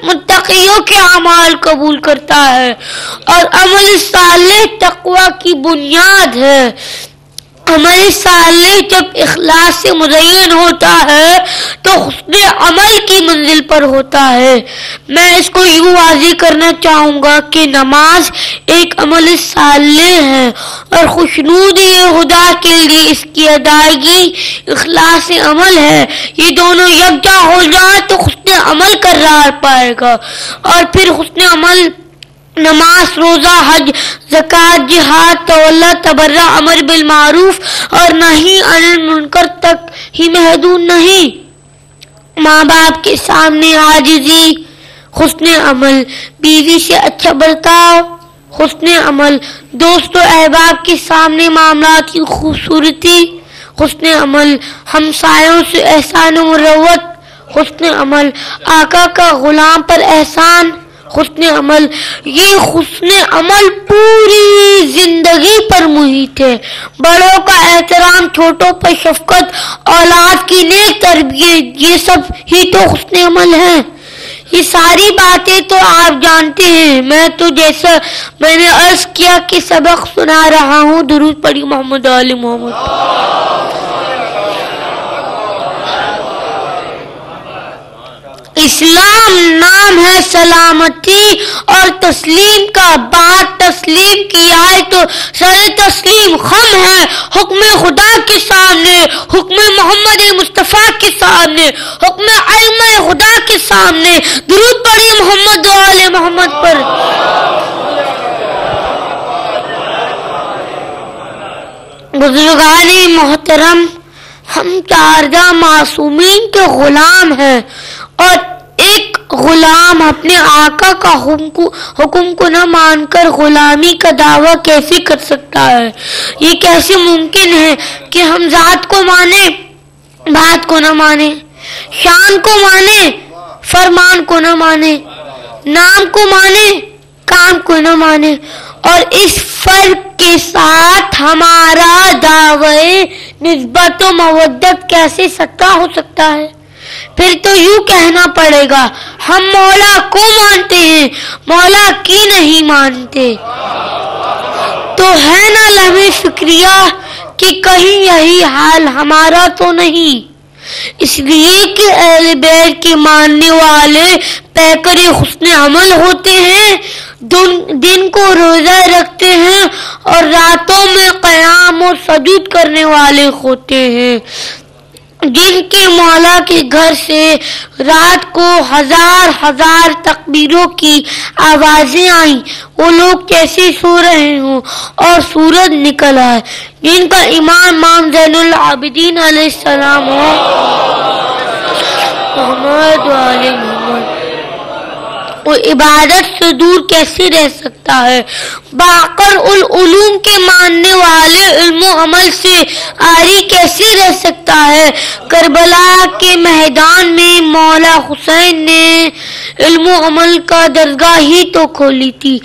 متقیوں کے اعمال قبول کرتا ہے، اور عمل صالح تقوی کی بنیاد ہے۔ عمل صالح جب اخلاص سے مزین ہوتا ہے تو حسن عمل کی منزل پر ہوتا ہے۔ میں اس کو یوں واضح کرنا چاہوں گا کہ نماز ایک عمل صالح ہے، اور خوشنود خدا کے لیے اس کی ادائیگی اخلاص عمل ہے۔ یہ دونوں یکجا ہو جائیں تو حسن عمل قرار پائے گا، اور پھر حسن عمل نماز، روزہ، حج، زکوٰۃ، جہاد، تولا، تبرع، امر بالمعروف اور نہی عن المنکر تک ہی محدود نہیں۔ ماں باپ کے سامنے عاجزی حسن عمل، بیوی سے اچھا برتاؤ حسن عمل، دوست و احباب کے سامنے معاملات کی خوبصورتی حسن عمل، ہمسایوں سے احسان و مروت حسن عمل، آقا کا غلام پر احسان حسن عمل۔ یہ حسن عمل پوری زندگی پر محیط ہے۔ بڑوں کا احترام، چھوٹوں پر شفقت، اولاد کی نیک تربیت، یہ سب ہی تو حسن عمل ہے۔ یہ ساری باتیں تو آپ جانتے ہیں، میں تو جیسا میں نے عرض کیا کہ سبق سنا رہا ہوں۔ درود پڑھی محمد آل محمد۔ اسلام نام ہے سلامتی اور تسلیم کا، بات تسلیم کی آئے تو سر تسلیم خم ہے حکم خدا کے سامنے، حکم محمد مصطفیٰ کے سامنے، حکم علم خدا کے سامنے۔ درود پڑھی محمد و آل محمد پر۔ بزرگان محترم، ہم چارجہ معصومین کے غلام ہیں، اور ایک غلام اپنے آقا کا حکم کو نہ مان کر غلامی کا دعویٰ کیسے کر سکتا ہے؟ یہ کیسے ممکن ہے کہ ہم ذات کو مانیں، بات کو نہ مانیں، شان کو مانیں، فرمان کو نہ مانیں، نام کو مانیں، کام کو نہ مانیں، اور اس فرق کے ساتھ ہمارا دعوی نسبت و مودت کیسے سچا ہو سکتا ہے؟ پھر تو یوں کہنا پڑے گا ہم مولا کو مانتے ہیں، مولا کی نہیں مانتے۔ تو ہے نا لمحہ فکریہ کہ کہیں یہی حال ہمارا تو نہیں؟ اس لیے کہ اہل بیت کے ماننے والے پیکر حسن عمل ہوتے ہیں، دن کو روزہ رکھتے ہیں اور راتوں میں قیام و سجود کرنے والے ہوتے ہیں۔ جن کے مولا کے گھر سے رات کو ہزار ہزار تکبیروں کی آوازیں آئیں، وہ لوگ کیسے سو رہے ہوں اور سورج نکل آئے، جن کا امام زین العابدین علیہ السلام ہو، محمد وآل محمد، وہ عبادت سے دور کیسے رہ سکتا ہے؟ باقر العلوم کے ماننے والے علم و عمل سے عاری کیسے رہ سکتا ہے؟ کربلا کے میدان میں مولا حسین نے علم و عمل کا درگاہ ہی تو کھولی تھی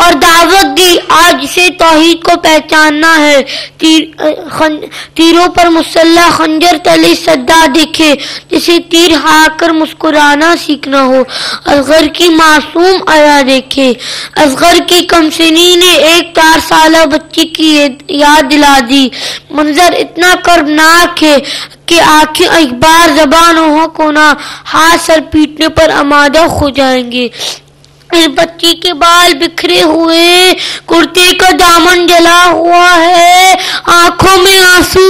اور دعوت دی۔ آج سے توحید کو پہچاننا ہے، تیروں پر مسلح خنجر تلے سدا دیکھے، جسے تیر ہا کر مسکرانا سیکھنا ہو، اصغر کی معصوم آیا دیکھے۔ اصغر کی کمسنی نے ایک 4 سالہ بچی کی یاد دلا دی۔ منظر اتنا کربناک ہے کہ آنکھیں ایک بار زبان و حق ہونا، ہاتھ سر پیٹنے پر آمادہ ہو جائیں گے۔ اس بچی کے بال بکھرے ہوئے، کرتے کا دامن جلا ہوا ہے، آنکھوں میں آنسو،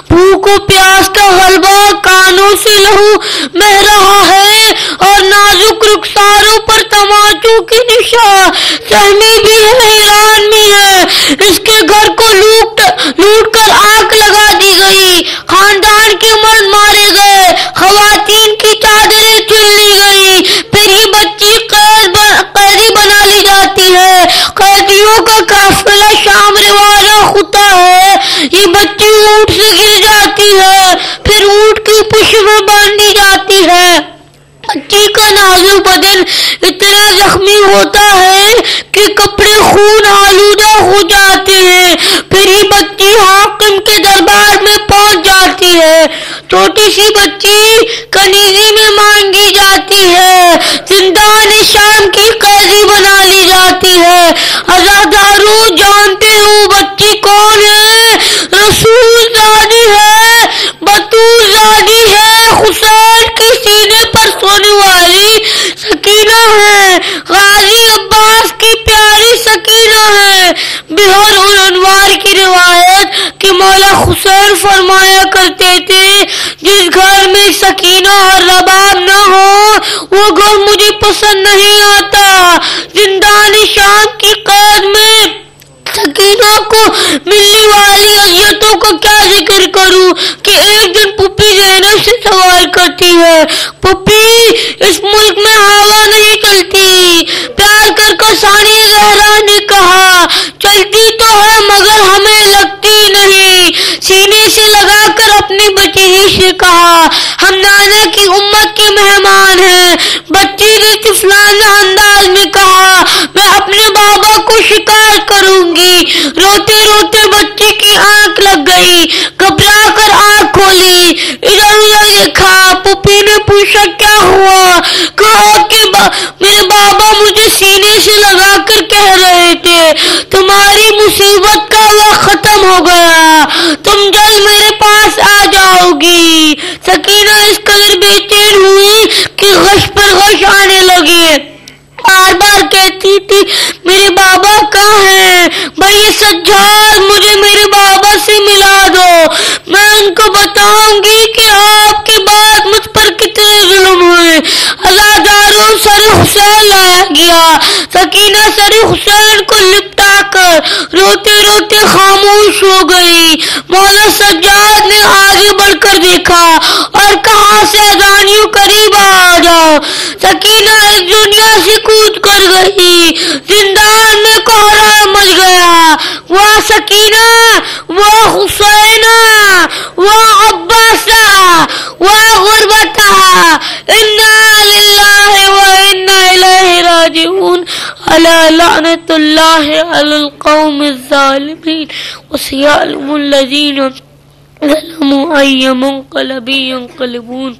بھوک و پیاس کا غلبہ، کانوں سے لہو بہہ رہا ہے، اور نازک رخساروں پر تماچوں کی نشان، سہمی بھی ہے، حیران بھی ہے۔ اس کے گھر کو لوٹ کر آگ لگا دی گئی، خاندان کے مرد مارے گئے، خواتین کی چادریں چن لی گئی، پھر یہ بچی قیدی بنا لی جاتی ہے، قیدیوں کا قافلہ شام روانہ ہوتا ہے، یہ بچی اونٹ سے گر جاتی ہے، پھر اونٹ کی پشت میں باندھی جاتی ہے۔ بچی کا نازک بدن اتنا زخمی ہوتا ہے کہ کپڑے خون آلودہ ہو جاتے ہیں، پھر یہ بچی حاکم کے دربار میں پہنچ جاتی ہے، چھوٹی سی بچی کنیزی میں مانگی جاتی ہے، زندان شام کی قیدی بنا لی جاتی ہے۔ عزاداروں جانتے ہو بچی کون ہے؟ رسول زادی ہے، بطول زادی ہے، حسین کے سینے پر سونے والی سکینہ ہے، غازی عباس کی پیاری سکینہ ہے۔ بہر الانوار کی روایت کہ مولا حسین فرمایا کرتے تھے جس گھر میں سکینہ اور رباب نہ ہو وہ گھر مجھے پسند نہیں آتا۔ زندان شام کی قید میں سکینہ کو ملنے والی اذیتوں کا کیا ذکر کروں کہ ایک دن پھپھی زینب سے سوال کرتی ہے، پھپھی اس ملک میں ہوا نہیں چلتی؟ پیار کر ثانی زہرا نے کہا چلتی تو ہے مگر ہمیں لگتی نہیں۔ سینے سے لگا کر اپنی بچی سے کہا ہم نانا کی امت کے مہمان ہیں۔ بچی نے طفلانہ انداز میں کہا میں اپنے بابا کو شکایت کروں گی۔ روتے روتے بچی کی آنکھ لگ گئی، گھبرا کر آنکھ کھولی، ادھر ادھر دیکھا۔ پھوپھی نے پوچھا کیا ہوا؟ کہا کہ میرے بابا مجھے سینے سے لگا کر کہہ رہے تھے تمہاری مصیبت کا وقت ختم ہو گیا، تم جلد میرے پاس آ جاؤ گی۔ سکینہ اس قدر بے چین ہوئی کہ غش پر غش آنے لگی، بار بار کہتی تھی میرے بابا کہاں ہیں؟ بھائی سجاد مجھے میرے بابا سے ملا دو، میں ان کو بتاؤں گی کہ آپ کے بعد مجھ پر کتنے ظلم ہوئے۔ عزاداروں سر حسین لایا گیا، سکینہ سر حسین کو لپٹا کر روتے روتے خاموش ہو گئی۔ مولا سجاد نے آگے بڑھ کر دیکھا اور کہا سے اذانیوں قریب آ جاؤ۔ سکینہ اس دنیا سے کود کر گئی، زندان میں کوہرا مچ گیا۔ وہ سکینہ، وہ حسینہ، وہ عباسہ، وہ غربتہ، انا للہ و انا الیہ راجعون، الا لعنت اللہ علی القوم الظالمین وسيعلم الذین ظلموا أي منقلب ينقلبون۔